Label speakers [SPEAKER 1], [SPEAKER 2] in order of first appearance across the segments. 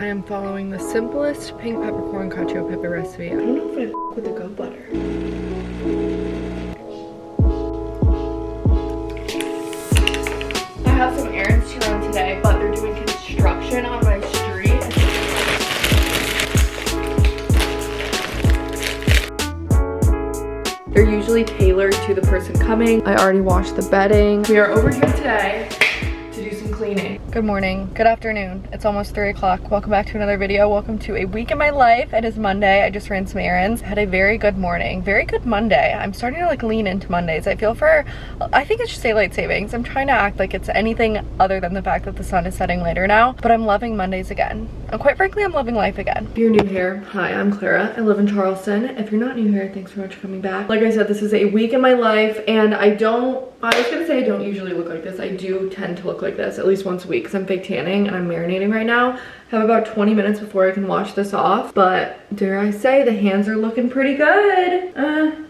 [SPEAKER 1] I am following the simplest pink peppercorn cacio pepe recipe. I don't know if I f with the goat butter. I have some errands to run today, but they're doing construction on my street. They're usually tailored to the person coming. I already washed the bedding. We are over here today to do some cleaning. Good morning, good afternoon. It's almost 3 o'clock. Welcome back to another video. Welcome to a week in my life. It is Monday. I just ran some errands. Had a very good morning. Very good Monday. I'm starting to like lean into Mondays. I think it's just daylight savings. I'm trying to act like it's anything other than the fact that the sun is setting later now, but I'm loving Mondays again. And quite frankly, I'm loving life again. If you're new here, hi, I'm Clara. I live in Charleston. If you're not new here, thanks so much for coming back. Like I said, this is a week in my life, and I was gonna say I don't usually look like this. I do tend to look like this at least once a week because I'm fake tanning and I'm marinating right now. I have about 20 minutes before I can wash this off, but dare I say the hands are looking pretty good.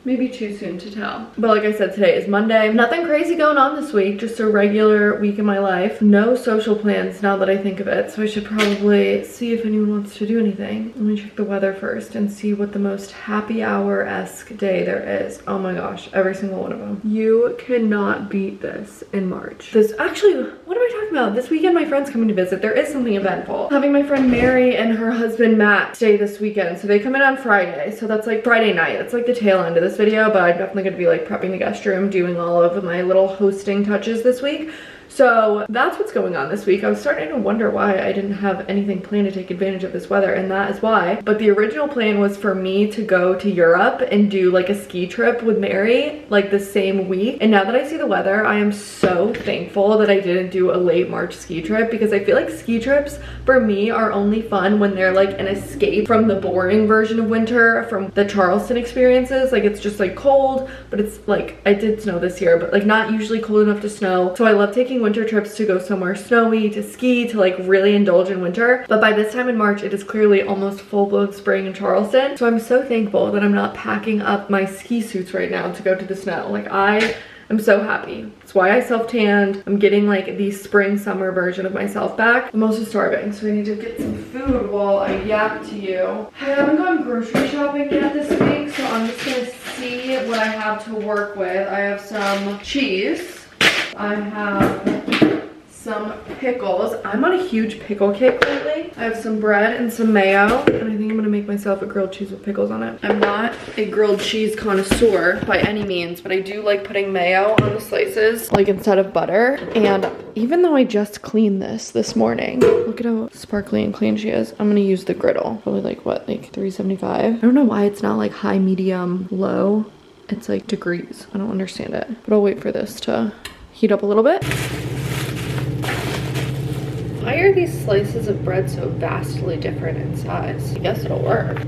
[SPEAKER 1] Maybe too soon to tell. But like I said, today is Monday. Nothing crazy going on this week, just a regular week in my life. No social plans now that I think of it, so I should probably see if anyone wants to do anything. Let me check the weather first and see what the most happy hour-esque day there is. Oh my gosh, every single one of them. You cannot beat this in March. Actually, what am I talking about? This weekend my friend's coming to visit. There is something eventful. Having my friend Mary and her husband Matt stay this weekend, so they come in on Friday, so that's like Friday night. That's like the tail end of this video, but I'm definitely gonna be like prepping the guest room, doing all of my little hosting touches this week. So that's what's going on this week. I was starting to wonder why I didn't have anything planned to take advantage of this weather, and that is why. But the original plan was for me to go to Europe and do like a ski trip with Mary like the same week. And now that I see the weather, I am so thankful that I didn't do a late March ski trip, because I feel like ski trips for me are only fun when they're like an escape from the boring version of winter, from the Charleston experiences. Like it's just like cold, but it's like, I did snow this year, but like not usually cold enough to snow. So I love taking winter trips to go somewhere snowy, to ski, to like really indulge in winter. But by this time in March, it is clearly almost full-blown spring in Charleston. So I'm so thankful that I'm not packing up my ski suits right now to go to the snow. Like I'm so happy. That's why I self-tanned. I'm getting like the spring summer version of myself back. I'm also starving, so I need to get some food while I yap to you. I haven't gone grocery shopping yet this week, so I'm just gonna see what I have to work with. I have some cheese. I have some pickles. I'm on a huge pickle kick lately. I have some bread and some mayo, and I think I'm gonna make myself a grilled cheese with pickles on it. I'm not a grilled cheese connoisseur by any means, but I do like putting mayo on the slices, like instead of butter. And even though I just cleaned this morning, look at how sparkly and clean she is. I'm gonna use the griddle. Probably like what, like 375? I don't know why it's not like high, medium, low. It's like degrees. I don't understand it, but I'll wait for this to heat up a little bit. Why are these slices of bread so vastly different in size? I guess it'll work.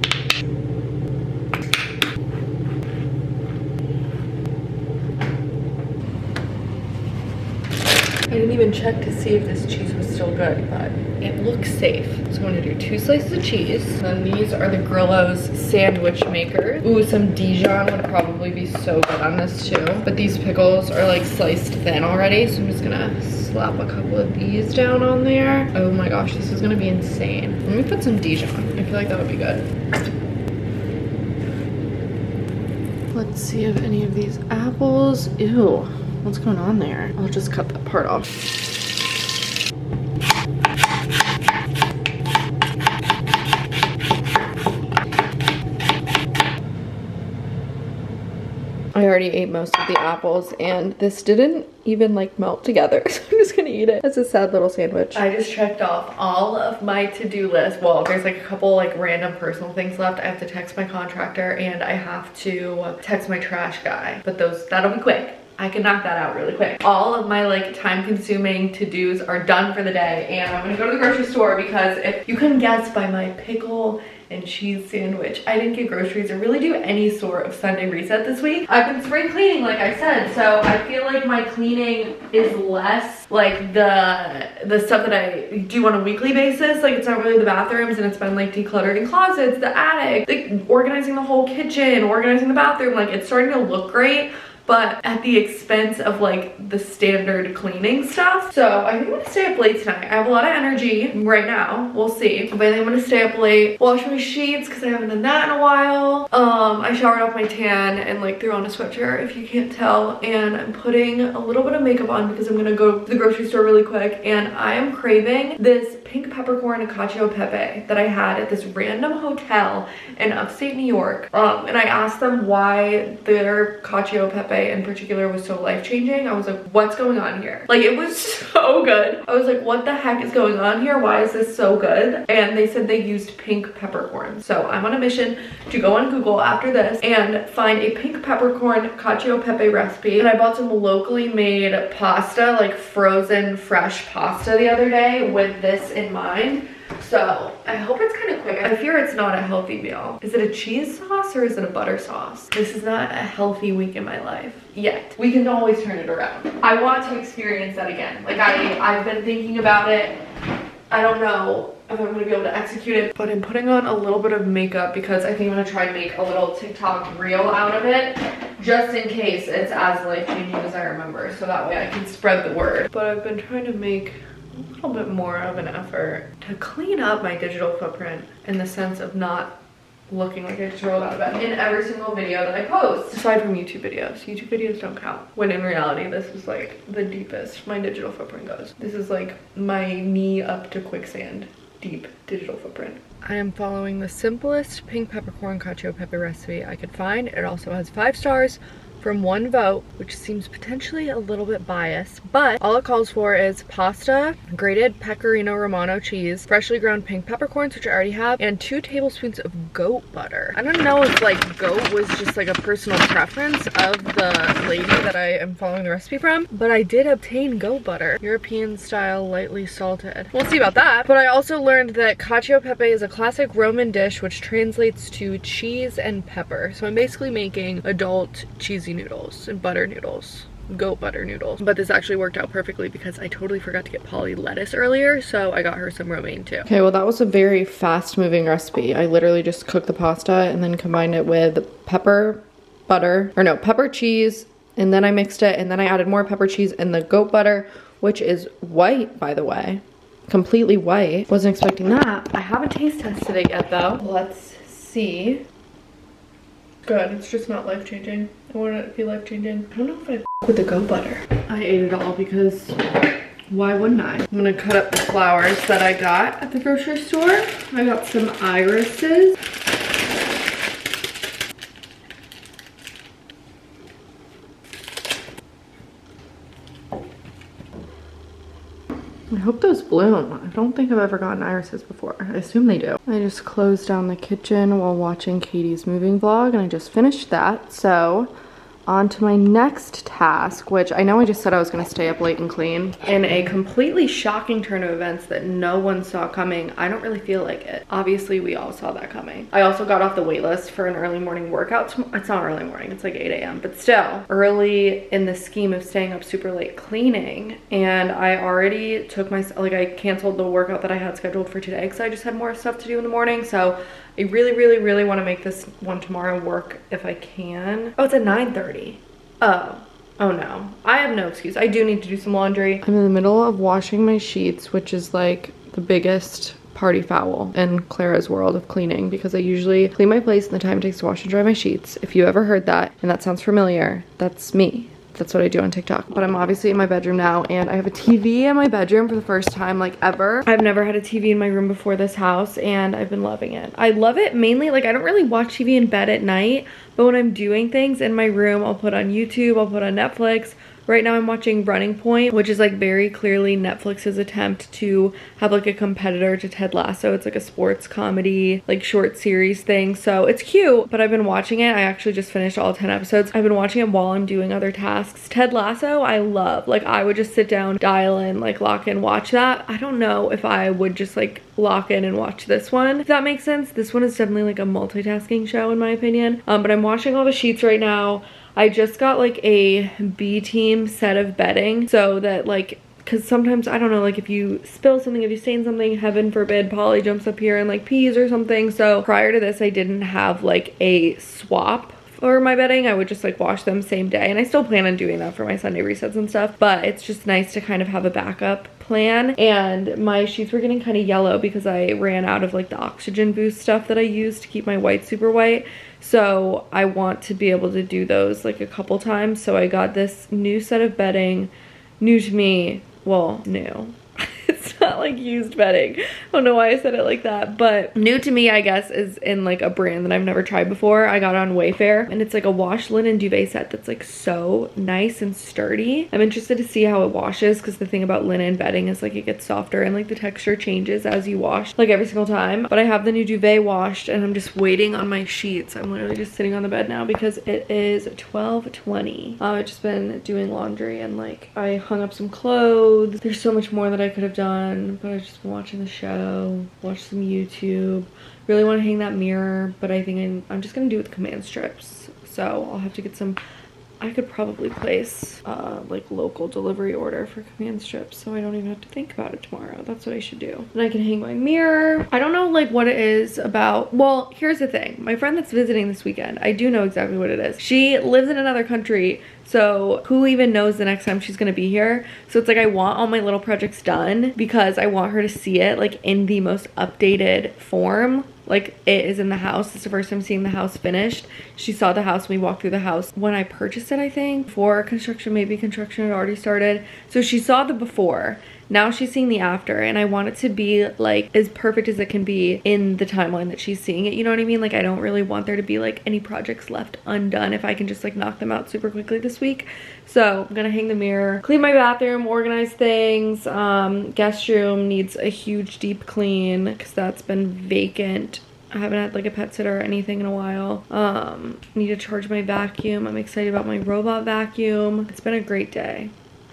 [SPEAKER 1] I didn't even check to see if this cheese was still good, but it looks safe. So I'm gonna do 2 slices of cheese. And these are the Grillo's sandwich makers. Ooh, some Dijon would probably be so good on this too. But these pickles are like sliced thin already, so I'm just gonna slap a couple of these down on there. Oh my gosh, this is gonna be insane. Let me put some Dijon. I feel like that would be good. Let's see if any of these apples, ew. What's going on there? I'll just cut that part off. I already ate most of the apples, and this didn't even like melt together, so I'm just gonna eat it. That's a sad little sandwich. I just checked off all of my to-do list. Well, there's like a couple like random personal things left. I have to text my contractor, and I have to text my trash guy, but that'll be quick. I can knock that out really quick. All of my like time-consuming to-dos are done for the day, and I'm gonna go to the grocery store because if you couldn't guess by my pickle and cheese sandwich, I didn't get groceries or really do any sort of Sunday reset this week. I've been spring cleaning, like I said, so I feel like my cleaning is less like the stuff that I do on a weekly basis. Like it's not really the bathrooms, and it's been like decluttering closets, the attic, like organizing the whole kitchen, organizing the bathroom. Like it's starting to look great. but at the expense of like the standard cleaning stuff. So I think I'm gonna stay up late tonight. I have a lot of energy right now. We'll see. But I think I'm gonna stay up late, wash my sheets because I haven't done that in a while. I showered off my tan and like threw on a sweatshirt if you can't tell. And I'm putting a little bit of makeup on because I'm gonna go to the grocery store really quick. And I am craving this pink peppercorn cacio e pepe that I had at this random hotel in upstate New York. And I asked them why their cacio e pepe in particular was so life-changing. I was like, what's going on here? Like, it was so good. I was like, what the heck is going on here? Why is this so good? And they said they used pink peppercorn. So I'm on a mission to go on Google after this and find a pink peppercorn cacio e pepe recipe. And I bought some locally made pasta, like frozen fresh pasta the other day with this in mind. So I hope it's kind of quick. I fear it's not a healthy meal. Is it a cheese sauce or is it a butter sauce? This is not a healthy week in my life yet. We can always turn it around. I want to experience that again. Like I've been thinking about it. I don't know if I'm gonna be able to execute it, but I'm putting on a little bit of makeup because I think I'm gonna try and make a little TikTok reel out of it, just in case it's as life-changing as I remember, so that way I can spread the word. But I've been trying to make a little bit more of an effort to clean up my digital footprint in the sense of not looking like I just rolled out of bed in every single video that I post. Aside from YouTube videos. YouTube videos don't count. When in reality, this is like the deepest my digital footprint goes. This is like my knee up to quicksand deep digital footprint. I am following the simplest pink peppercorn cacio e pepe recipe I could find. It also has 5 stars from 1 vote, which seems potentially a little bit biased, but all it calls for is pasta, grated pecorino romano cheese, freshly ground pink peppercorns, which I already have, and 2 tablespoons of goat butter. I don't know if like goat was just like a personal preference of the lady that I am following the recipe from, but I did obtain goat butter, European style, lightly salted. We'll see about that. But I also learned that cacio e pepe is a classic Roman dish which translates to cheese and pepper. So I'm basically making adult cheesy noodles and butter noodles, goat butter noodles. But this actually worked out perfectly because I totally forgot to get Polly lettuce earlier, so I got her some romaine too. Okay, well that was a very fast moving recipe. I literally just cooked the pasta and then combined it with pepper, cheese, and then I mixed it, and then I added more pepper, cheese, and the goat butter, which is white, by the way. Completely white. Wasn't expecting that. I haven't taste tested it yet though. Let's see. Good, it's just not life-changing. I want it to be life-changing. I don't know if I f with the goat butter. I ate it all because why wouldn't I? I'm gonna cut up the flowers that I got at the grocery store. I got some irises. I hope those bloom. I don't think I've ever gotten irises before. I assume they do. I just closed down the kitchen while watching Katie's moving vlog, and I just finished that. So on to my next task, which I know I just said I was gonna stay up late and clean. In a completely shocking turn of events that no one saw coming, I don't really feel like it. Obviously, we all saw that coming. I also got off the wait list for an early morning workout. It's not early morning, it's like 8 a.m. But still, early in the scheme of staying up super late cleaning. And I already took I canceled the workout that I had scheduled for today because I just had more stuff to do in the morning. So I really want to make this one tomorrow work if I can. Oh, it's at 9:30. Oh no. I have no excuse. I do need to do some laundry. I'm in the middle of washing my sheets, which is like the biggest party foul in Clara's world of cleaning, because I usually clean my place in the time it takes to wash and dry my sheets. If you ever heard that and that sounds familiar, that's me. That's what I do on TikTok. But I'm obviously in my bedroom now, and I have a TV in my bedroom for the first time like ever. I've never had a TV in my room before this house, and I've been loving it. I love it mainly, like I don't really watch TV in bed at night, but when I'm doing things in my room, I'll put on YouTube, I'll put on Netflix. Right now I'm watching Running Point, which is like very clearly Netflix's attempt to have like a competitor to Ted Lasso. It's like a sports comedy, like short series thing. So it's cute, but I've been watching it. I actually just finished all 10 episodes. I've been watching it while I'm doing other tasks. Ted Lasso, I love. Like I would just sit down, dial in, like lock in, watch that. I don't know if I would just like lock in and watch this one, if that makes sense. This one is definitely like a multitasking show in my opinion. But I'm washing all the sheets right now. I just got like a B team set of bedding so that like, because sometimes, I don't know, like if you spill something, if you stain something, heaven forbid, Polly jumps up here and like pees or something. So prior to this, I didn't have like a swap for my bedding, I would just like wash them same day. And I still plan on doing that for my Sunday resets and stuff, but it's just nice to kind of have a backup plan. And my sheets were getting kind of yellow because I ran out of like the oxygen boost stuff that I used to keep my white super white. So I want to be able to do those like a couple times. So I got this new set of bedding, new to me, well, new. It's not like used bedding. I don't know why I said it like that, but new to me, I guess, is in like a brand that I've never tried before. I got it on Wayfair, and it's like a wash linen duvet set that's like so nice and sturdy. I'm interested to see how it washes, because the thing about linen bedding is like it gets softer and like the texture changes as you wash, like every single time. But I have the new duvet washed, and I'm just waiting on my sheets. I'm literally just sitting on the bed now because it is 12:20. I've just been doing laundry, and like I hung up some clothes. There's so much more that I could have done, but I've just been watching the show, watched some YouTube. Really want to hang that mirror, but I think I'm just gonna do it with command strips. So I'll have to get some. I could probably place like local delivery order for command strips, so I don't even have to think about it tomorrow. That's what I should do. And I can hang my mirror. I don't know like what it is about. Well, here's the thing. My friend that's visiting this weekend, I do know exactly what it is. She lives in another country, so who even knows the next time she's gonna be here? So it's like I want all my little projects done because I want her to see it like in the most updated form. Like it is in the house. It's the first time seeing the house finished. She saw the house when we walked through the house when I purchased it, I think. Before construction, maybe construction had already started. So she saw the before. Now she's seeing the after, and I want it to be like as perfect as it can be in the timeline that she's seeing it. You know what I mean? Like I don't really want there to be like any projects left undone if I can just like knock them out super quickly this week. So I'm gonna hang the mirror, clean my bathroom, organize things. Guest room needs a huge deep clean because that's been vacant. I haven't had like a pet sitter or anything in a while. Need to charge my vacuum. I'm excited about my robot vacuum. It's been a great day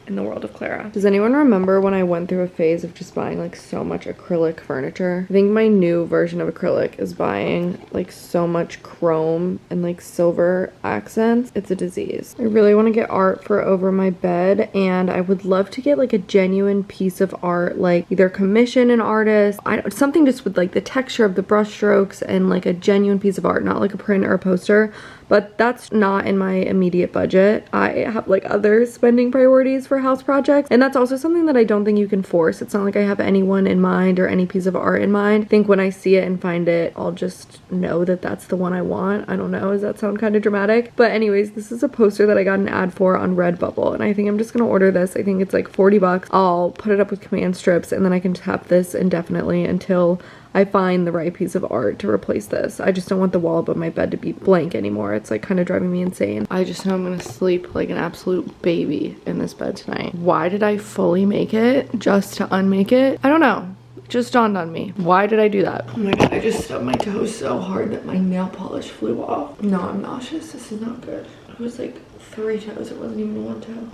[SPEAKER 1] in the world of Clara. Does anyone remember when I went through a phase of just buying like so much acrylic furniture? I think my new version of acrylic is buying like so much chrome and like silver accents. It's a disease. I really want to get art for over my bed, and I would love to get like a genuine piece of art, like either commission an artist, something just with like the texture of the brush strokes and like a genuine piece of art, not like a print or a poster. But that's not in my immediate budget. I have like other spending priorities for house projects, and that's also something that I don't think you can force. It's not like I have anyone in mind or any piece of art in mind. I think when I see it and find it, I'll just know that that's the one I want. I don't know, does that sound kind of dramatic? But anyways, this is a poster that I got an ad for on Redbubble, and I think I'm just gonna order this. I think it's like 40 bucks. I'll put it up with command strips, and then I can tap this indefinitely until I find the right piece of art to replace this. I just don't want the wall above my bed to be blank anymore. It's like kind of driving me insane. I just know I'm gonna sleep like an absolute baby in this bed tonight. Why did I fully make it just to unmake it? I don't know. It just dawned on me. Why did I do that? Oh my god, I just stubbed my toe so hard that my nail polish flew off. No, I'm nauseous. This is not good. It was like 3 toes. It wasn't even 1 toe.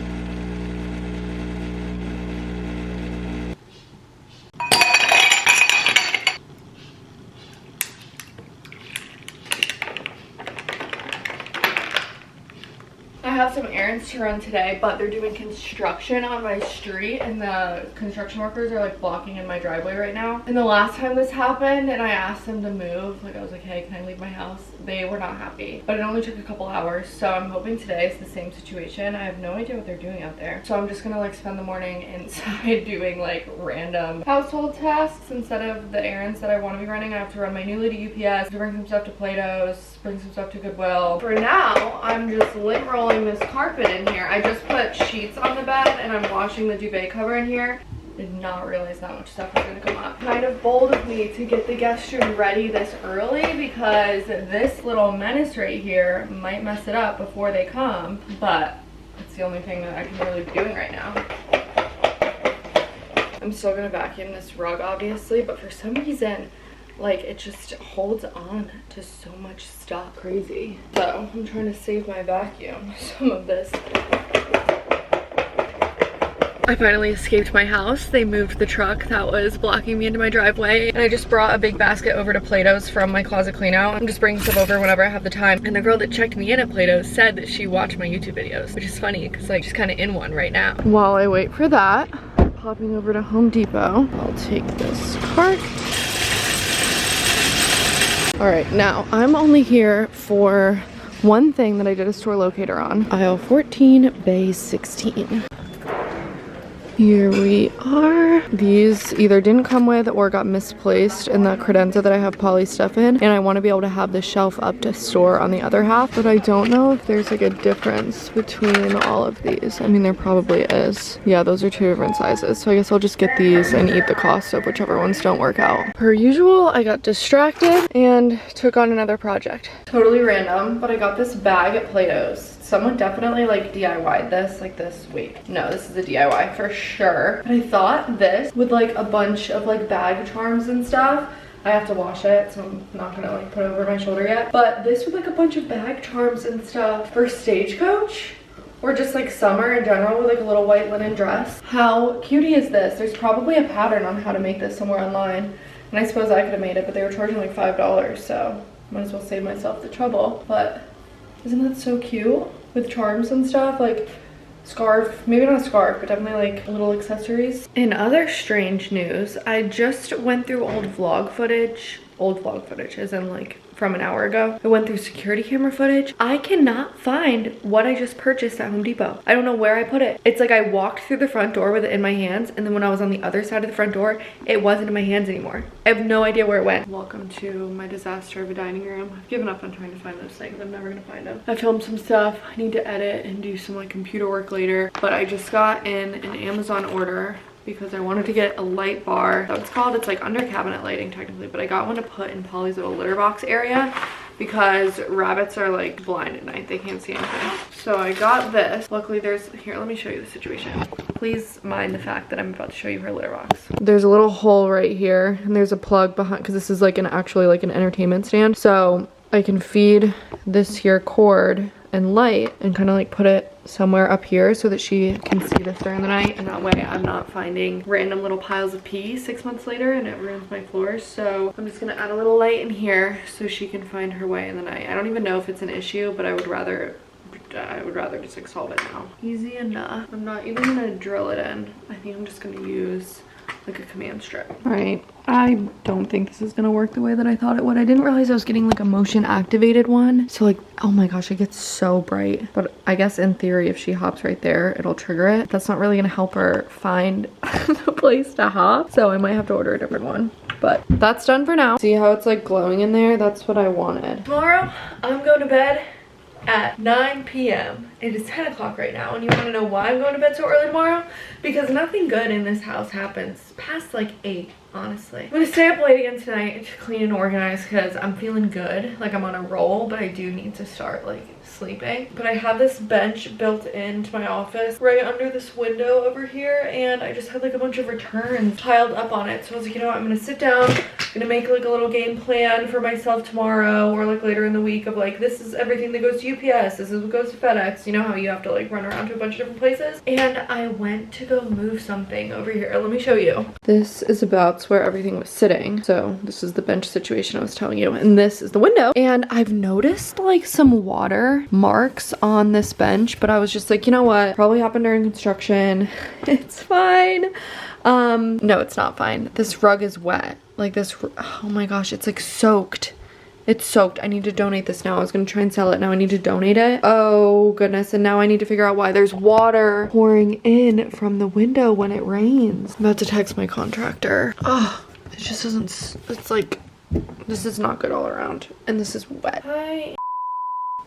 [SPEAKER 1] I have some errands to run today, but they're doing construction on my street, and the construction workers are like blocking in my driveway right now. And the last time this happened and I asked them to move, like I was like, hey, can I leave my house? They were not happy, but it only took a couple hours. So I'm hoping today is the same situation. I have no idea what they're doing out there. So I'm just gonna like spend the morning inside doing like random household tasks instead of the errands that I want to be running. I have to run my Newly to UPS, to bring some stuff to Plato's, bring some stuff to Goodwill. For now, I'm just lint rolling this carpet in here. I just put sheets on the bed and I'm washing the duvet cover in here. Did not realize that much stuff was gonna come up. Kind of bold of me to get the guest room ready this early because this little menace right here might mess it up before they come, but it's the only thing that I can really be doing right now. I'm still gonna vacuum this rug obviously, but for some reason like it just holds on to so much stuff. Crazy. So I'm trying to save my vacuum some of this. I finally escaped my house. They moved the truck that was blocking me into my driveway, and I just brought a big basket over to Plato's from my closet clean out. I'm just bringing stuff over whenever I have the time. And the girl that checked me in at Plato's said that she watched my YouTube videos, which is funny because like she's kind of in one right now. While I wait for that, popping over to Home Depot, I'll take this cart. All right, now I'm only here for One thing that I did a store locator on, aisle 14, bay 16. Here we are. These either didn't come with or got misplaced in the credenza that I have poly stuff in, and I want to be able to have the shelf up to store on the other half, but I don't know if there's like a difference between all of these. I mean, there probably is. Yeah, those are 2 different sizes, so I guess I'll just get these and eat the cost of whichever ones don't work out. Per usual, I got distracted and took on another project. Totally random, but I got this bag at Plato's. Someone definitely like DIY'd this, like this. Wait, no, this is a DIY for sure. But I thought this with like a bunch of like bag charms and stuff. I have to wash it, so I'm not gonna like put it over my shoulder yet. But this with like a bunch of bag charms and stuff for Stagecoach, or just like summer in general with like a little white linen dress. How cutie is this? There's probably a pattern on how to make this somewhere online. And I suppose I could have made it, but they were charging like $5, so might as well save myself the trouble. But isn't that so cute? With charms and stuff, like scarf, maybe not a scarf, but definitely like little accessories. In other strange news, I just went through old vlog footage as in like from an hour ago. I went through security camera footage. I cannot find what I just purchased at Home Depot. I don't know where I put it. It's like I walked through the front door with it in my hands, and then when I was on the other side of the front door, it wasn't in my hands anymore. I have no idea where it went. Welcome to my disaster of a dining room. I've given up on trying to find those things. I'm never gonna find them. I filmed some stuff. I need to edit and do some like computer work later, but I just got in an Amazon order because I wanted to get a light bar. That's what it's called. It's like under cabinet lighting technically, but I got one to put in Polly's little litter box area because rabbits are like blind at night. They can't see anything. So I got this. Luckily there's, here, let me show you the situation. Please mind the fact that I'm about to show you her litter box. There's a little hole right here, and there's a plug behind, because this is like actually like an entertainment stand. So I can feed this here cord and light and kind of like put it somewhere up here so that she can see this during the night, and that way I'm not finding random little piles of pee 6 months later and it ruins my floors. So I'm just gonna add a little light in here so she can find her way in the night. I don't even know if it's an issue, but I would rather just like solve it now. Easy enough. I'm not even gonna drill it in. I think I'm just gonna use like a command strip. All right, I don't think this is gonna work the way that I thought it would. I didn't realize I was getting like a motion activated one. So like, oh my gosh, it gets so bright. But I guess in theory, if she hops right there, it'll trigger it. That's not really gonna help her find the place to hop. So I might have to order a different one. But that's done for now. See how it's like glowing in there? That's what I wanted. Tomorrow, I'm going to bed at 9 p.m. It is 10 o'clock right now, and you want to know why I'm going to bed so early tomorrow? Because nothing good in this house happens past like 8, honestly. I'm gonna stay up late again tonight to clean and organize because I'm feeling good, like I'm on a roll, but I do need to start like sleeping. But I have this bench built into my office right under this window over here, and I just had like a bunch of returns piled up on it. So I was like, you know what, I'm gonna sit down, I'm gonna make like a little game plan for myself tomorrow or like later in the week of like, this is everything that goes to UPS, this is what goes to FedEx. You know how you have to like run around to a bunch of different places? And I went to go move something over here. Let me show you. This is about where everything was sitting. So this is the bench situation I was telling you, and this is the window. And I've noticed like some water marks on this bench, but I was just like, you know what, probably happened during construction. It's fine. No, it's not fine. This rug is wet. Like this, oh my gosh, it's like soaked. It's soaked. I need to donate this now. I was gonna try and sell it. Now I need to donate it. Oh goodness. And now I need to figure out why there's water pouring in from the window when it rains. I'm about to text my contractor. Oh, it just doesn't, it's like, this is not good all around. And this is wet. Hi.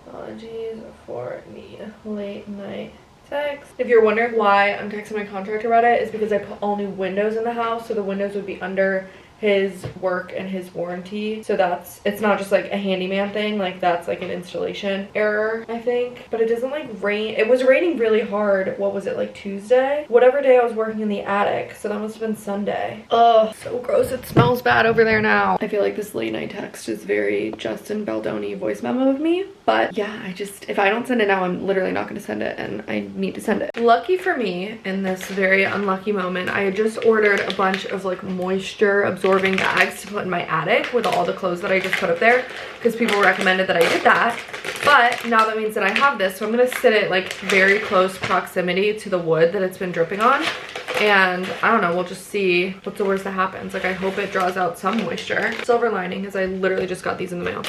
[SPEAKER 1] Apologies for the late night text. If you're wondering why I'm texting my contractor about it, it's because I put all new windows in the house, so the windows would be under his work and his warranty. So that's, it's not just like a handyman thing, like that's like an installation error, I think. But it doesn't like rain. It was raining really hard. What was it, like Tuesday? Whatever day I was working in the attic. So that must have been Sunday. Oh, so gross. It smells bad over there now. I feel like this late night text is very Justin Baldoni voice memo of me. But yeah, I just, if I don't send it now, I'm literally not gonna send it, and I need to send it. Lucky for me, in this very unlucky moment, I had just ordered a bunch of like moisture absorbing bags to put in my attic with all the clothes that I just put up there, because people recommended that I did that. But now that means that I have this, so I'm gonna sit it like very close proximity to the wood that it's been dripping on. And I don't know, we'll just see what's the worst that happens. Like, I hope it draws out some moisture. Silver lining is I literally just got these in the mail.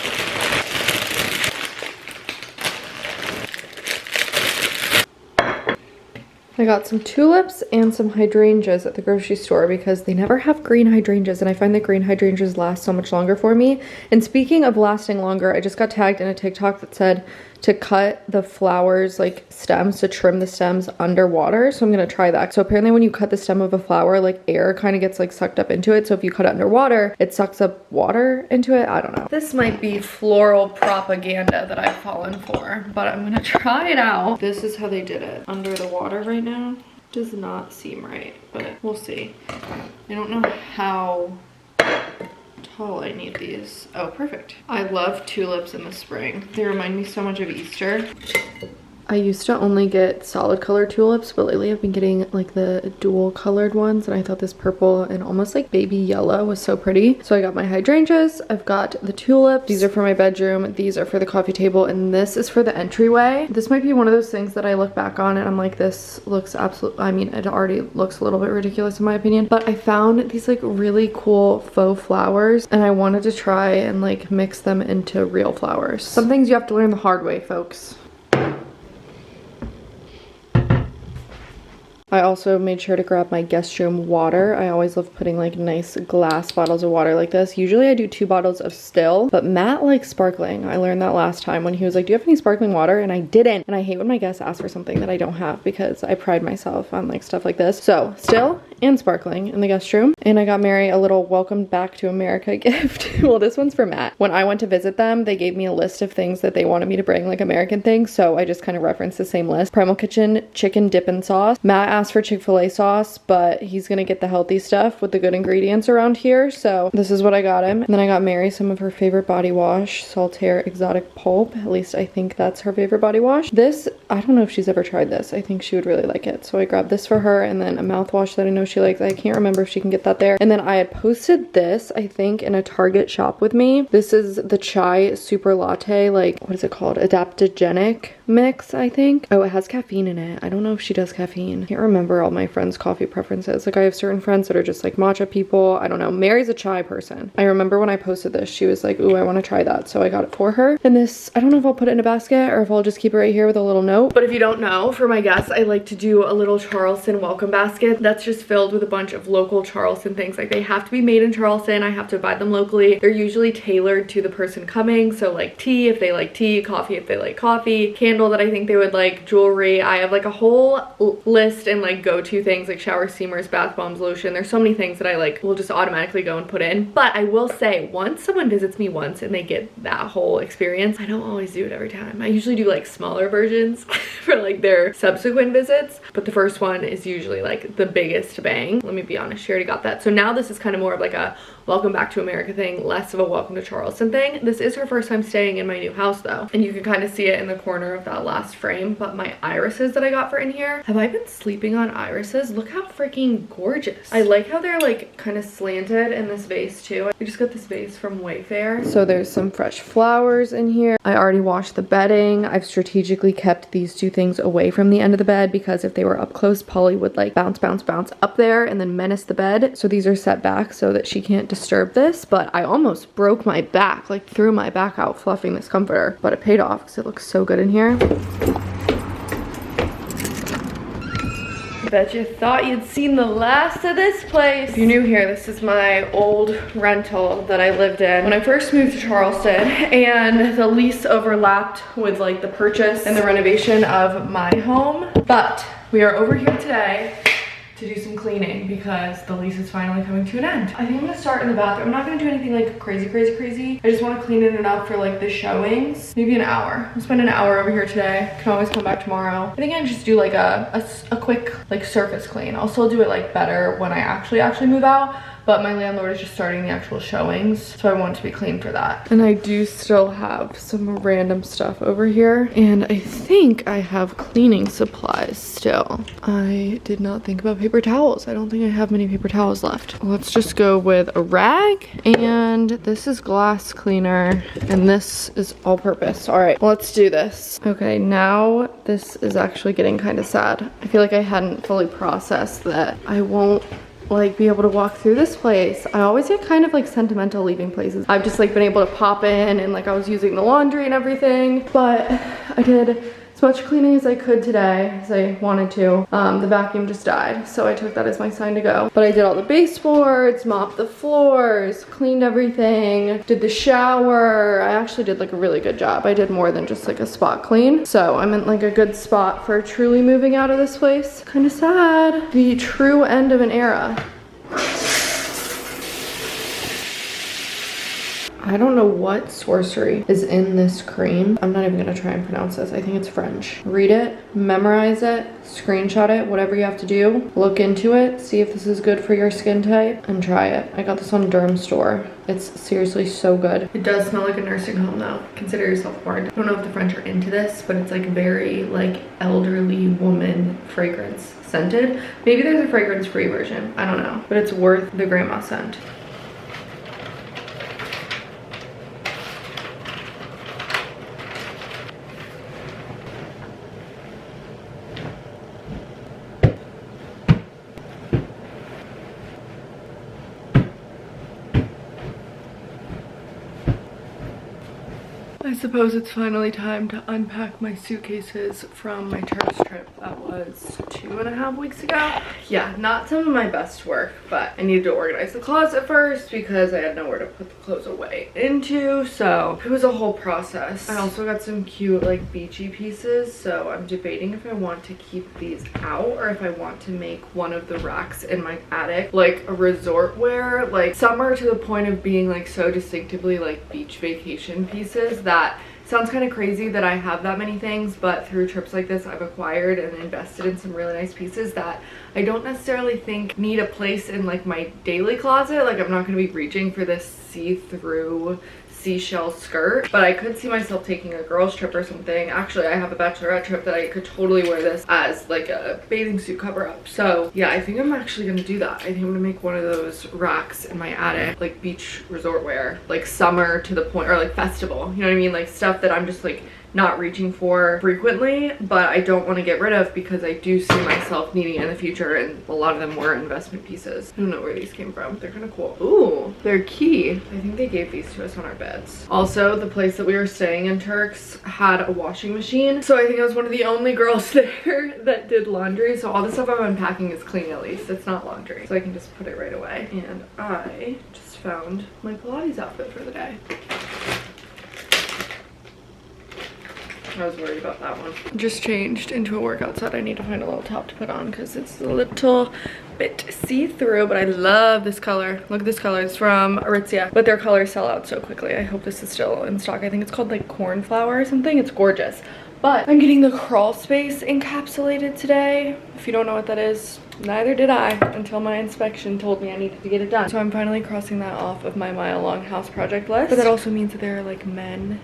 [SPEAKER 1] I got some tulips and some hydrangeas at the grocery store because they never have green hydrangeas, and I find that green hydrangeas last so much longer for me. And speaking of lasting longer, I just got tagged in a TikTok that said to cut the flowers, like stems, to trim the stems underwater. So I'm gonna try that. So apparently when you cut the stem of a flower, like air kind of gets like sucked up into it. So if you cut it underwater, it sucks up water into it. I don't know. This might be floral propaganda that I've fallen for, but I'm gonna try it out. This is how they did it. Under the water right now. Does not seem right, but we'll see. I don't know how tall I need these. Oh, perfect. I love tulips in the spring. They remind me so much of Easter. I used to only get solid color tulips, but lately I've been getting like the dual colored ones, and I thought this purple and almost like baby yellow was so pretty. So I got my hydrangeas, I've got the tulips. These are for my bedroom, these are for the coffee table, and this is for the entryway. This might be one of those things that I look back on and I'm like, this looks absolutely, I mean, it already looks a little bit ridiculous in my opinion, but I found these like really cool faux flowers and I wanted to try and like mix them into real flowers. Some things you have to learn the hard way, folks. I also made sure to grab my guest room water. I always love putting like nice glass bottles of water like this. Usually I do 2 bottles of still, but Matt likes sparkling. I learned that last time when he was like, do you have any sparkling water? And I didn't. And I hate when my guests ask for something that I don't have because I pride myself on like stuff like this. So still and sparkling in the guest room. And I got Mary a little welcome back to America gift. Well, this one's for Matt. When I went to visit them, they gave me a list of things that they wanted me to bring, like American things. So I just kind of referenced the same list. Primal Kitchen chicken dippin' sauce. Matt asked for Chick-fil-A sauce, but he's gonna get the healthy stuff with the good ingredients around here. So this is what I got him. And then I got Mary some of her favorite body wash, Saltaire Exotic Pulp. At least I think that's her favorite body wash. This, I don't know if she's ever tried this. I think she would really like it. So I grabbed this for her, and then a mouthwash that I know she likes. I can't remember if she can get that there. And then I had posted this, I think, in a Target shop with me. This is the chai super latte, like, what is it called? Adaptogenic mix, I think. Oh, it has caffeine in it. I don't know if she does caffeine. I can't remember all my friends' coffee preferences. Like, I have certain friends that are just like matcha people. I don't know. Mary's a chai person. I remember when I posted this, she was like, ooh, I want to try that. So I got it for her. And this, I don't know if I'll put it in a basket or if I'll just keep it right here with a little note. But if you don't know, for my guests, I like to do a little Charleston welcome basket that's just filled with a bunch of local Charleston things. Like, they have to be made in Charleston. I have to buy them locally. They're usually tailored to the person coming. So like tea if they like tea, coffee if they like coffee, candle that I think they would like, jewelry. I have like a whole list and like go-to things like shower steamers, bath bombs, lotion. There's so many things that I like will just automatically go and put in. But I will say, once someone visits me once and they get that whole experience, I don't always do it every time. I usually do like smaller versions for like their subsequent visits, but the first one is usually like the biggest bang. Let me be honest, she already got that. So now this is kind of more of like a welcome back to America thing, less of a welcome to Charleston thing. This is her first time staying in my new house though, and you can kind of see it in the corner of that last frame. But my irises that I got for in here, have I been sleeping on irises? Look how freaking gorgeous. I like how they're like kind of slanted in this vase too. I just got this vase from Wayfair. So there's some fresh flowers in here. I already washed the bedding. I've strategically kept these 2 things away from the end of the bed because if they were up close, Polly would like bounce up there and then menace the bed. So these are set back so that she can't disturb this. But I almost broke my back, like threw my back out fluffing this comforter, but it paid off because it looks so good in here. Bet you thought you'd seen the last of this place. If you're new here, this is my old rental that I lived in when I first moved to Charleston, and the lease overlapped with like the purchase and the renovation of my home. But we are over here today to do some cleaning because the lease is finally coming to an end. I think I'm gonna start in the bathroom. I'm not gonna do anything like crazy. I just wanna clean it enough for like the showings. Maybe an hour. I'll spend an hour over here today. Can always come back tomorrow. I think I can just do like a quick like surface clean. I'll still do it like better when I actually move out. But my landlord is just starting the actual showings, so I want it to be clean for that. And I do still have some random stuff over here, and I think I have cleaning supplies still. I did not think about paper towels. I don't think I have many paper towels left. Let's just go with a rag, and this is glass cleaner, and this is all purpose. All right, let's do this. Okay, now this is actually getting kind of sad. I feel like I hadn't fully processed that I won't like be able to walk through this place. I always get kind of like sentimental leaving places. I've just like been able to pop in and like I was using the laundry and everything, but I did as much cleaning as I could today, as I wanted to. The vacuum just died, so I took that as my sign to go. But I did all the baseboards, mopped the floors, cleaned everything, did the shower. I actually did like a really good job. I did more than just like a spot clean. So I'm in like a good spot for truly moving out of this place. Kind of sad. The true end of an era. I don't know what sorcery is in this cream. I'm not even gonna try and pronounce this. I think it's French. Read it, memorize it, screenshot it, whatever you have to do. Look into it, see if this is good for your skin type, and try it. I got this on Derm Store. It's seriously so good. It does smell like a nursing home though. Consider yourself warned. I don't know if the French are into this, but it's like very like elderly woman fragrance scented. Maybe there's a fragrance-free version. I don't know, but it's worth the grandma scent. I suppose it's finally time to unpack my suitcases from my Peirce trip. That was 2.5 weeks ago. Yeah, not some of my best work, but I needed to organize the closet first because I had nowhere to put the clothes away into, so it was a whole process. I also got some cute like beachy pieces, so I'm debating if I want to keep these out or if I want to make one of the racks in my attic like a resort wear. Like some are to the point of being like so distinctively like beach vacation pieces that sounds kind of crazy that I have that many things, but through trips like this I've acquired and invested in some really nice pieces that I don't necessarily think need a place in like my daily closet. Like I'm not going to be reaching for this see-through seashell skirt, but I could see myself taking a girls trip or something. Actually, I have a bachelorette trip that I could totally wear this as like a bathing suit cover up. So yeah, I think I'm actually gonna do that. I think I'm gonna make one of those racks in my attic, like beach resort wear, like summer to the point, or like festival, you know what I mean? Like stuff that I'm just like not reaching for frequently, but I don't want to get rid of because I do see myself needing it in the future, and a lot of them were investment pieces. I don't know where these came from. They're kind of cool. Ooh, they're key. I think they gave these to us on our beds. Also, the place that we were staying in Turks had a washing machine, so I think I was one of the only girls there that did laundry. So all the stuff I'm unpacking is clean, at least. It's not laundry, so I can just put it right away. And I just found my Pilates outfit for the day. I was worried about that one. Just changed into a workout set. I need to find a little top to put on because it's a little bit see-through, but I love this color. Look at this color. It's from Aritzia, but their colors sell out so quickly. I hope this is still in stock. I think it's called like cornflower or something. It's gorgeous. But I'm getting the crawl space encapsulated today. If you don't know what that is, neither did I until my inspection told me I needed to get it done. So I'm finally crossing that off of my mile-long house project list. But that also means that there are like men,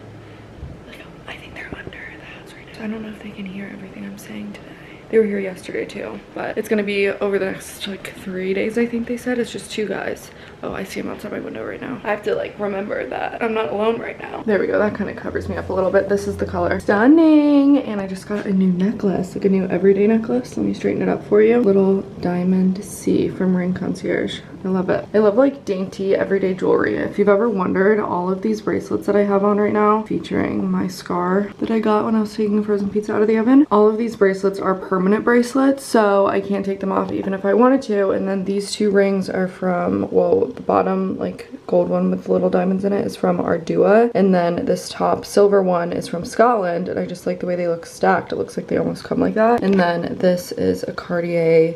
[SPEAKER 1] like I think they're under the house right now. So I don't know if they can hear everything I'm saying today. They were here yesterday too, but it's gonna be over the next like 3 days, I think they said. It's just 2 guys. Oh, I see them outside my window right now. I have to like remember that I'm not alone right now. There we go, that kind of covers me up a little bit. This is the color. Stunning! And I just got a new necklace, like a new everyday necklace. Let me straighten it up for you. Little diamond C from Ring Concierge. I love it. I love like dainty everyday jewelry. If you've ever wondered, all of these bracelets that I have on right now, featuring my scar that I got when I was taking the frozen pizza out of the oven, all of these bracelets are permanent bracelets, so I can't take them off even if I wanted to. And then these 2 rings are from, well, the bottom like gold one with little diamonds in it is from Ardua, and then this top silver one is from Scotland, and I just like the way they look stacked. It looks like they almost come like that. And then this is a Cartier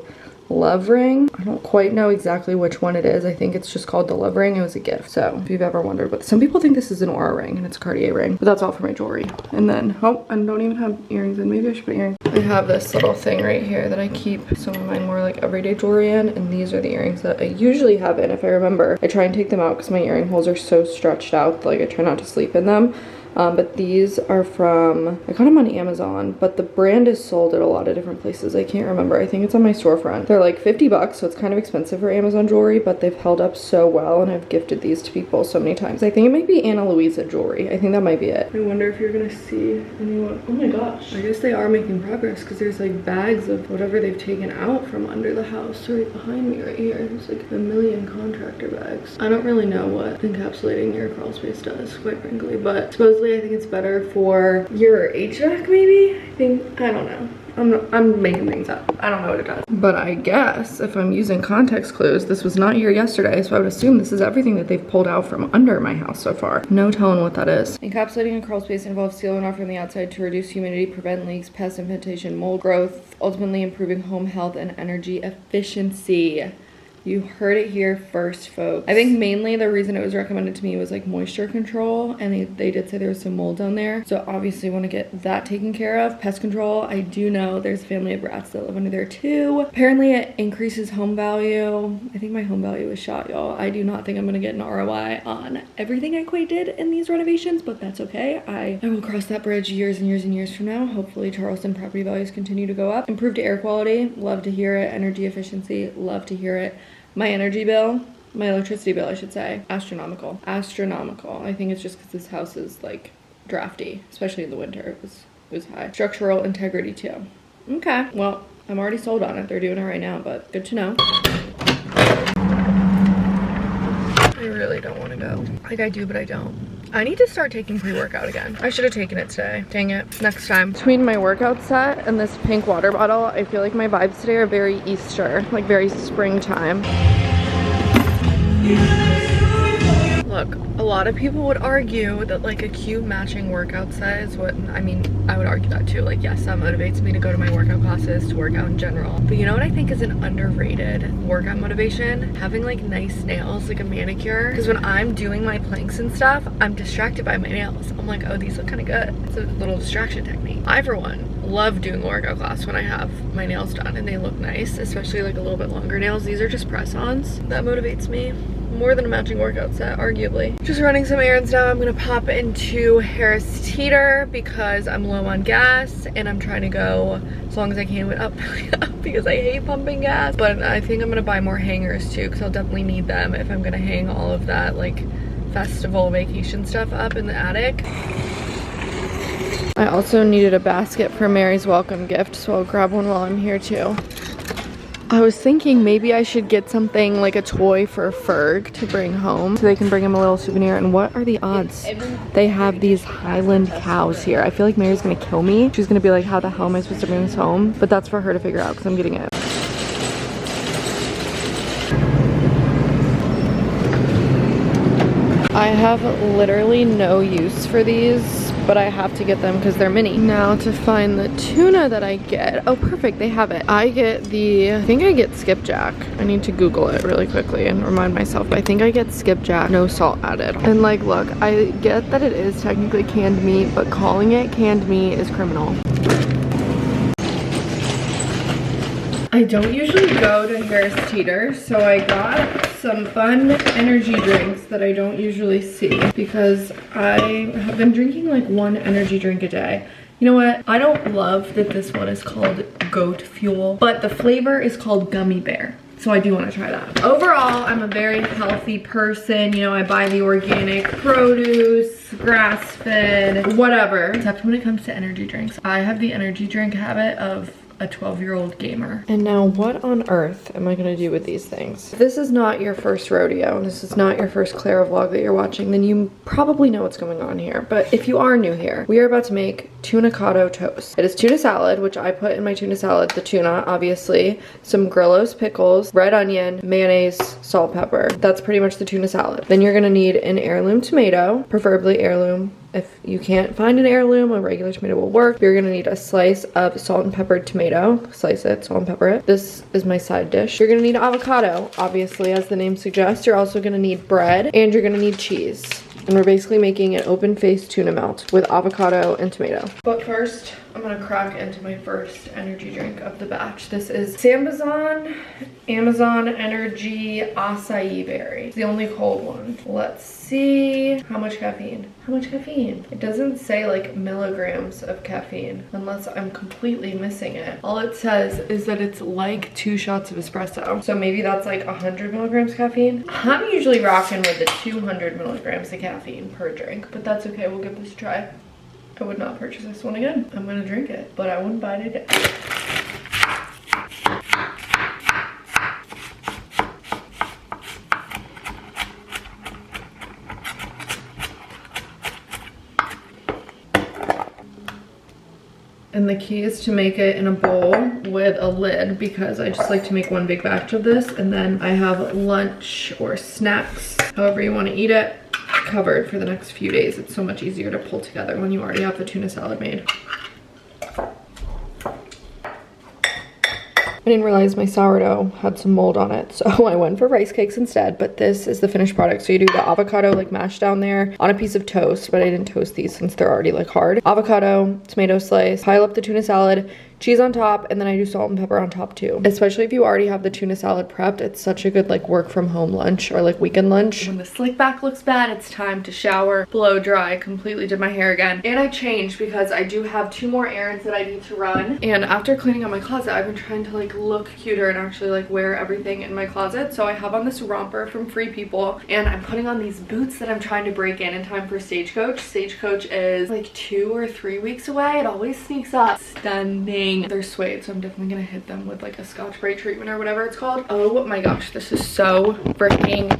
[SPEAKER 1] love ring. I don't quite know exactly which one it is. I think it's just called the love ring. It was a gift. So if you've ever wondered, but some people think this is an aura ring and it's a Cartier ring, but that's all for my jewelry. And then, oh, I don't even have earrings in. Maybe I should put earrings. I have this little thing right here that I keep some of my more like everyday jewelry in, and these are the earrings that I usually have in. If I remember, I try and take them out because my earring holes are so stretched out, like I try not to sleep in them. But these are from, I got them on Amazon, but the brand is sold at a lot of different places. I can't remember. I think it's on my storefront. They're like 50 bucks, so it's kind of expensive for Amazon jewelry, but they've held up so well, and I've gifted these to people so many times. I think it might be Anna Luisa jewelry. I think that might be it. I wonder if you're gonna see anyone. Oh my gosh. I guess they are making progress because there's like bags of whatever they've taken out from under the house right behind me right here. There's like a million contractor bags. I don't really know what encapsulating your crawl space does, quite frankly, but suppose supposedly I think it's better for your HVAC maybe? I don't know. I'm making things up. I don't know what it does. But I guess if I'm using context clues, this was not here yesterday, so I would assume this is everything that they've pulled out from under my house so far. No telling what that is. Encapsulating a crawl space involves sealing off from the outside to reduce humidity, prevent leaks, pest infestation, mold growth, ultimately improving home health and energy efficiency. You heard it here first, folks. I think mainly the reason it was recommended to me was like moisture control, and they did say there was some mold down there. So obviously want to get that taken care of. Pest control, I do know there's a family of rats that live under there too. Apparently it increases home value. I think my home value is shot, y'all. I do not think I'm gonna get an ROI on everything I quite did in these renovations, but that's okay. I will cross that bridge years and years and years from now. Hopefully Charleston property values continue to go up. Improved air quality, love to hear it. Energy efficiency, love to hear it. My energy bill, my electricity bill, I should say, astronomical. Astronomical. I think it's just because this house is like drafty, especially in the winter. It was high. Structural integrity too. Okay, well, I'm already sold on it. They're doing it right now, but good to know. I really don't want to go. Like I do, but I don't. I need to start taking pre-workout again. I should have taken it today. Dang it. Next time. Between my workout set and this pink water bottle, I feel like my vibes today are very Easter, like very springtime. Look, a lot of people would argue that like a cute matching workout set is what, I mean, I would argue that too. Like, yes, that motivates me to go to my workout classes, to work out in general. But you know what I think is an underrated workout motivation? Having like nice nails, like a manicure. Because when I'm doing my planks and stuff, I'm distracted by my nails. I'm like, oh, these look kind of good. It's a little distraction technique. I, for one, love doing a workout class when I have my nails done and they look nice, especially like a little bit longer nails. These are just press-ons. That motivates me more than a matching workout set, arguably. Just running some errands now. I'm gonna pop into Harris Teeter because I'm low on gas and I'm trying to go as long as I can without filling up because I hate pumping gas. But I think I'm gonna buy more hangers too because I'll definitely need them if I'm gonna hang all of that like festival vacation stuff up in the attic. I also needed a basket for Mary's welcome gift, so I'll grab one while I'm here too. I was thinking maybe I should get something like a toy for Ferg to bring home so they can bring him a little souvenir. And what are the odds they have these Highland cows here? I feel like Mary's gonna kill me. She's gonna be like, how the hell am I supposed to bring this home? But that's for her to figure out because I'm getting it. I have literally no use for these, but I have to get them because they're mini. Now to find the tuna that I get. Oh, perfect, they have it. I think I get skipjack. I need to Google it really quickly and remind myself. But I think I get skipjack, no salt added. And like, look, I get that it is technically canned meat, but calling it canned meat is criminal. I don't usually go to Harris Teeter, so I got some fun energy drinks that I don't usually see because I have been drinking like one energy drink a day. You know what? I don't love that this one is called goat fuel, but the flavor is called gummy bear. So I do want to try that. Overall, I'm a very healthy person. You know, I buy the organic produce, grass-fed, whatever. Except when it comes to energy drinks. I have the energy drink habit of a 12-year-old gamer. And now what on earth am I gonna do with these things? If this is not your first rodeo, and this is not your first Clara vlog that you're watching, then you probably know what's going on here. But if you are new here, we are about to make tuna cotto toast. It is tuna salad, which I put in my tuna salad, the tuna, obviously, some Grillo's pickles, red onion, mayonnaise, salt, pepper. That's pretty much the tuna salad. Then you're gonna need an heirloom tomato, preferably heirloom. If you can't find an heirloom, a regular tomato will work. You're gonna need a slice of salt and peppered tomato. Slice it, salt and pepper it. This is my side dish. You're gonna need avocado, obviously, as the name suggests. You're also gonna need bread, and you're gonna need cheese. And we're basically making an open-faced tuna melt with avocado and tomato. But first, I'm gonna crack into my first energy drink of the batch. This is Amazon Energy Acai Berry. It's the only cold one. Let's see. How much caffeine? How much caffeine? It doesn't say like milligrams of caffeine unless I'm completely missing it. All it says is that it's like 2 shots of espresso. So maybe that's like 100 milligrams caffeine. I'm usually rocking with the 200 milligrams of caffeine per drink, but that's okay. We'll give this a try. I would not purchase this one again. I'm gonna drink it, but I wouldn't buy it again. And the key is to make it in a bowl with a lid because I just like to make one big batch of this, and then I have lunch or snacks, however you want to eat it, covered for the next few days. It's so much easier to pull together when you already have the tuna salad made. I didn't realize my sourdough had some mold on it, so I went for rice cakes instead, but this is the finished product. So you do the avocado like mashed down there on a piece of toast, but I didn't toast these since they're already like hard. Avocado, tomato slice, pile up the tuna salad, cheese on top, and then I do salt and pepper on top too. Especially if you already have the tuna salad prepped, it's such a good like work from home lunch or like weekend lunch. When the slick back looks bad, it's time to shower, blow dry, completely did my hair again. And I changed because I do have 2 more errands that I need to run. And after cleaning out my closet, I've been trying to like look cuter and actually like wear everything in my closet. So I have on this romper from Free People, and I'm putting on these boots that I'm trying to break in time for Stagecoach. Stagecoach is like 2 or 3 weeks away. It always sneaks up. Stunning. They're suede, so I'm definitely gonna hit them with like a Scotch-Brite treatment or whatever it's called. Oh my gosh, this is so freaking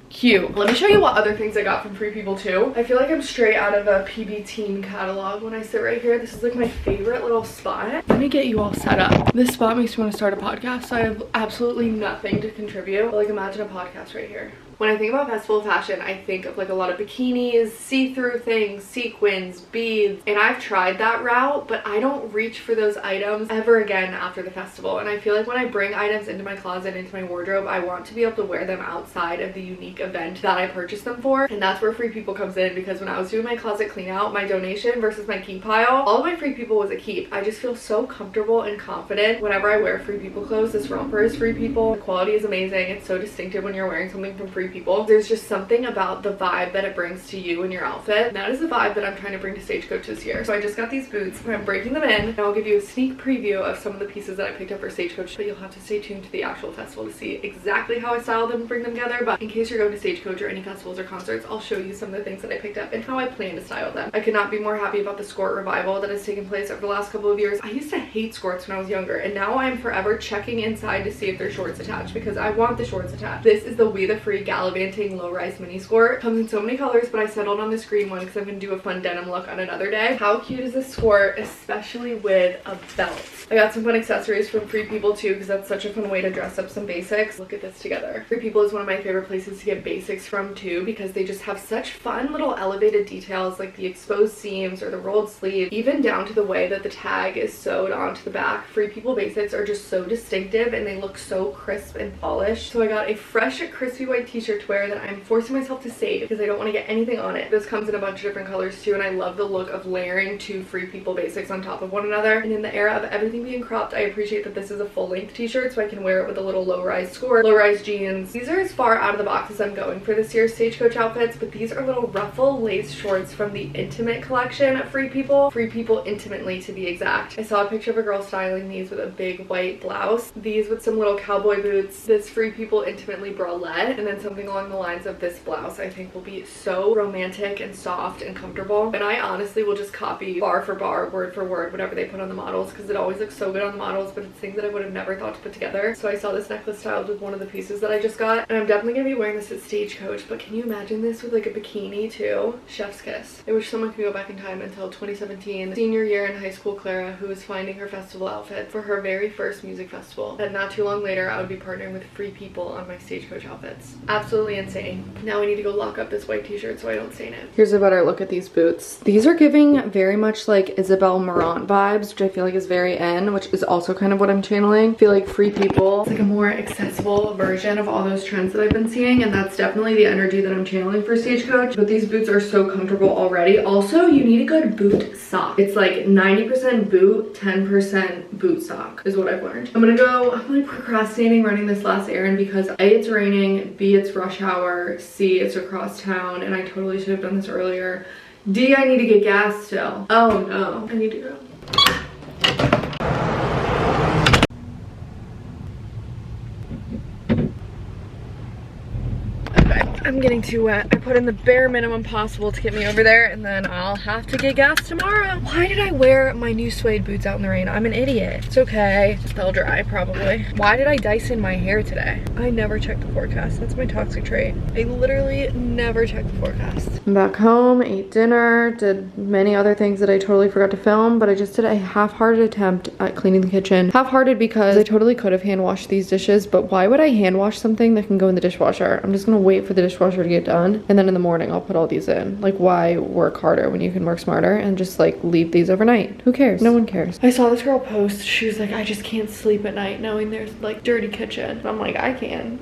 [SPEAKER 1] cute. Let me show you what other things I got from Free People too. I feel like I'm straight out of a PB Teen catalog when I sit right here. This is like my favorite little spot. Let me get you all set up. This spot makes me want to start a podcast, so I have absolutely nothing to contribute. But like imagine a podcast right here. When I think about festival fashion, I think of like a lot of bikinis, see-through things, sequins, beads, and I've tried that route, but I don't reach for those items ever again after the festival. And I feel like when I bring items into my closet, into my wardrobe, I want to be able to wear them outside of the unique event that I purchased them for. And that's where Free People comes in, because when I was doing my closet clean out, my donation versus my keep pile, all of my Free People was a keep. I just feel so comfortable and confident whenever I wear Free People clothes. This romper is Free People. The quality is amazing. It's so distinctive when you're wearing something from Free People. There's just something about the vibe that it brings to you and your outfit. And that is the vibe that I'm trying to bring to Stagecoach this year. So I just got these boots, and I'm breaking them in, and I'll give you a sneak preview of some of the pieces that I picked up for Stagecoach, but you'll have to stay tuned to the actual festival to see exactly how I styled them and bring them together. But in case you're going to Stagecoach or any festivals or concerts, I'll show you some of the things that I picked up and how I plan to style them. I could not be more happy about the skirt revival that has taken place over the last couple of years. I used to hate skirts when I was younger, and now I'm forever checking inside to see if there's shorts attached because I want the shorts attached. This is the We The Free Gallivanting low-rise mini skirt. Comes in so many colors, but I settled on this green one because I'm gonna do a fun denim look on another day. How cute is this skirt, especially with a belt? I got some fun accessories from Free People too, because that's such a fun way to dress up some basics. Look at this together. Free People is one of my favorite places to get basics from too, because they just have such fun little elevated details, like the exposed seams or the rolled sleeve, even down to the way that the tag is sewed onto the back. Free People basics are just so distinctive, and they look so crisp and polished. So I got a fresh crispy white t-shirt to wear that I'm forcing myself to save because I don't want to get anything on it. This comes in a bunch of different colors too, and I love the look of layering 2 Free People basics on top of one another. And in the era of everything being cropped, I appreciate that this is a full-length t-shirt, so I can wear it with a little low-rise skirt, low-rise jeans. These are as far out of the box as I'm going for this year's Stagecoach outfits, but these are little ruffle lace shorts from the Intimate collection at Free People. Free People Intimately, to be exact. I saw a picture of a girl styling these with a big white blouse, these with some little cowboy boots, this Free People Intimately bralette, and then something along the lines of this blouse. I think will be so romantic and soft and comfortable, and I honestly will just copy bar for bar, word for word, whatever they put on the models, because it always looks so good on the models, but it's things that I would have never thought to put together. So I saw this necklace styled with one of the pieces that I just got, and I'm definitely gonna be wearing this at Stagecoach. But can you imagine this with like a bikini too? Chef's kiss. I wish someone could go back in time until 2017, senior year in high school. Clara, who was finding her festival outfit for her very first music festival, and not too long later I would be partnering with Free People on my Stagecoach outfits. Absolutely insane. Now I need to go lock up this white t-shirt so I don't stain it. Here's a better look at these boots. These are giving very much like Isabel Marant vibes, which I feel like is very in, which is also kind of what I'm channeling. I feel like Free People is like a more accessible version of all those trends that I've been seeing, and that's definitely the energy that I'm channeling for Stagecoach. But these boots are so comfortable already. Also, you need a good boot sock. It's like 90% boot, 10% boot sock is what I've learned. I'm like procrastinating running this last errand because A, it's raining, B, it's rush hour, C, it's across town, and I totally should have done this earlier. D, I need to get gas still. Oh no, I need to go. I'm getting too wet. I put in the bare minimum possible to get me over there, and then I'll have to get gas tomorrow. Why did I wear my new suede boots out in the rain? I'm an idiot. It's okay. They'll dry probably. Why did I Dyson my hair today? I never check the forecast. That's my toxic trait. I literally never check the forecast. I'm back home, ate dinner, did many other things that I totally forgot to film, but I just did a half-hearted attempt at cleaning the kitchen. Half-hearted because I totally could have hand washed these dishes, but why would I hand wash something that can go in the dishwasher? I'm just gonna wait for the dishwasher to get done, and then in the morning I'll put all these in. Like, why work harder when you can work smarter and just like leave these overnight? Who cares? No one cares. I saw this girl post, she was like, I just can't sleep at night knowing there's like dirty kitchen. And I'm like, I can.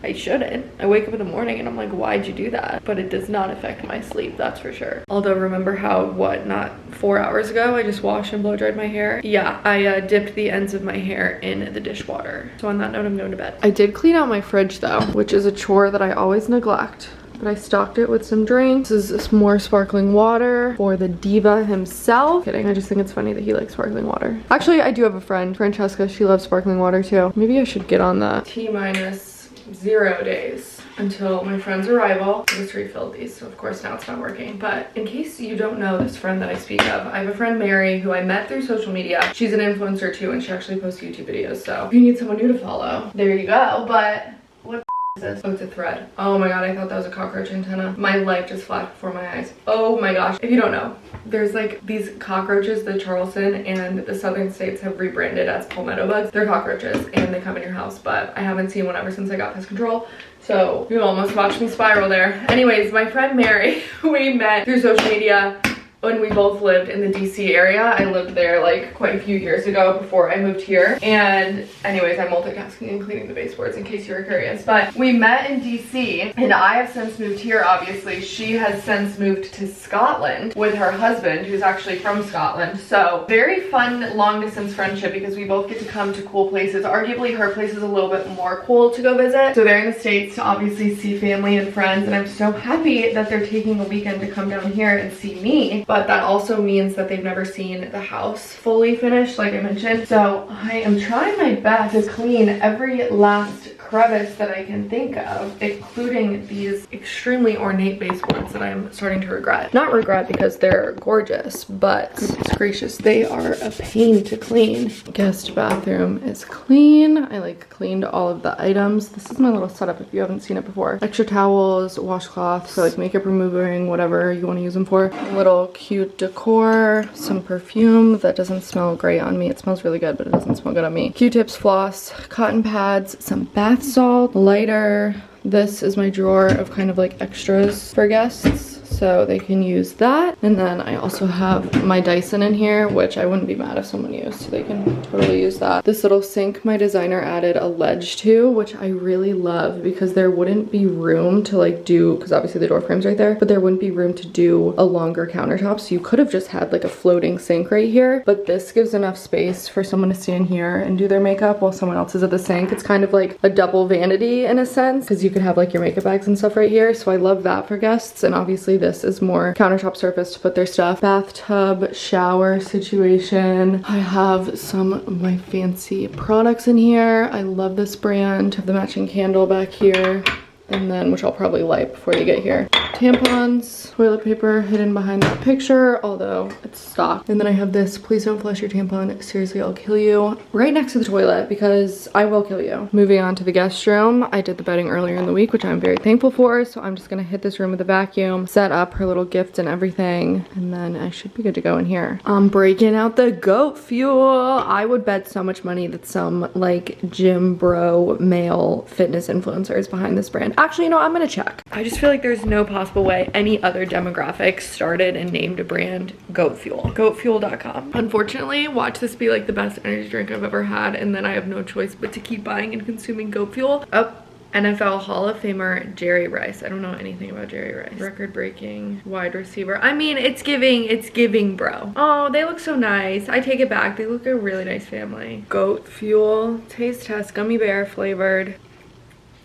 [SPEAKER 1] I shouldn't. I wake up in the morning and I'm like, why'd you do that? But it does not affect my sleep, that's for sure. Although remember how, not 4 hours ago, I just washed and blow dried my hair? Yeah, I dipped the ends of my hair in the dishwater. So on that note, I'm going to bed. I did clean out my fridge though, which is a chore that I always neglect. But I stocked it with some drinks. This is more sparkling water for the diva himself. Kidding, I just think it's funny that he likes sparkling water. Actually, I do have a friend, Francesca, she loves sparkling water too. Maybe I should get on that. T-0 days until my friend's arrival. I just refilled these, so of course now it's not working. But in case you don't know this friend that I speak of, I have a friend, Mary, who I met through social media. She's an influencer too, and she actually posts YouTube videos, so if you need someone new to follow, there you go. But what is this? Oh, it's a thread. Oh my god, I thought that was a cockroach antenna. My life just flashed before my eyes. Oh my gosh. If you don't know, there's like these cockroaches that Charleston and the southern states have rebranded as palmetto bugs. They're cockroaches and they come in your house, but I haven't seen one ever since I got pest control. So you almost watched me spiral there. Anyways, my friend Mary, who we met through social media when we both lived in the DC area. I lived there like quite a few years ago before I moved here. And anyways, I'm multitasking and cleaning the baseboards in case you were curious. But we met in DC and I have since moved here, obviously. She has since moved to Scotland with her husband, who's actually from Scotland. So very fun long distance friendship because we both get to come to cool places. Arguably her place is a little bit more cool to go visit. So they're in the States to obviously see family and friends. And I'm so happy that they're taking a weekend to come down here and see me. But that also means that they've never seen the house fully finished, like I mentioned. So I am trying my best to clean every last crevice that I can think of, including these extremely ornate baseboards that I'm starting to regret. Not regret because they're gorgeous, but goodness gracious, they are a pain to clean. Guest bathroom is clean. I like cleaned all of the items. This is my little setup if you haven't seen it before. Extra towels, washcloths, so like makeup removing, whatever you want to use them for. A little cute decor, some perfume that doesn't smell great on me. It smells really good, but it doesn't smell good on me. Q-tips, floss, cotton pads, some bath salt, lighter. This is my drawer of kind of like extras for guests, so they can use that. And then I also have my Dyson in here, which I wouldn't be mad if someone used, so they can totally use that. This little sink my designer added a ledge to, which I really love because there wouldn't be room to like do, because obviously the door frame's right there, but there wouldn't be room to do a longer countertop. So you could have just had like a floating sink right here, but this gives enough space for someone to stand here and do their makeup while someone else is at the sink. It's kind of like a double vanity in a sense, because you could have like your makeup bags and stuff right here. So I love that for guests. And obviously this is more countertop surface to put their stuff. Bathtub, shower situation. I have some of my fancy products in here. I love this brand. I have the matching candle back here. And then, which I'll probably light before you get here. Tampons, toilet paper hidden behind that picture, although it's stocked. And then I have this, please don't flush your tampon, seriously, I'll kill you, right next to the toilet because I will kill you. Moving on to the guest room. I did the bedding earlier in the week, which I'm very thankful for. So I'm just gonna hit this room with a vacuum, set up her little gift and everything, and then I should be good to go in here. I'm breaking out the goat fuel. I would bet so much money that some like gym bro male fitness influencers behind this brand. Actually, you know, I'm gonna check. I just feel like there's no possible way any other demographic started and named a brand Goat Fuel. Goatfuel.com. Unfortunately, watch this be like the best energy drink I've ever had, and then I have no choice but to keep buying and consuming Goat Fuel. Oh, NFL Hall of Famer Jerry Rice. I don't know anything about Jerry Rice. Record-breaking wide receiver. I mean, it's giving bro. Oh, they look so nice. I take it back. They look like a really nice family. Goat Fuel. Taste test. Gummy bear flavored.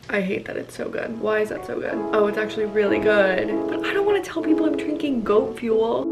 [SPEAKER 1] I hate that it's so good. Why is that so good? Oh, it's actually really good. But I don't want to tell people I'm drinking goat fuel.